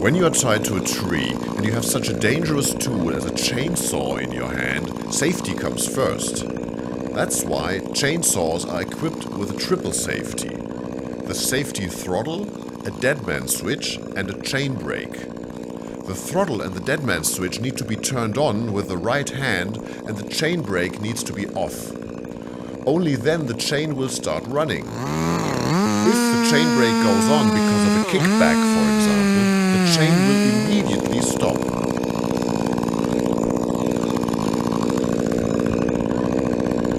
When you are tied to a tree and you have such a dangerous tool as a chainsaw in your hand, safety comes first. That's why chainsaws are equipped with a triple safety: the safety throttle, a deadman switch, and a chain brake. The throttle and the deadman switch need to be turned on with the right hand, and the chain brake needs to be off. Only then the chain will start running. If the chain brake goes on because of a kickback, for example, the chain will immediately stop.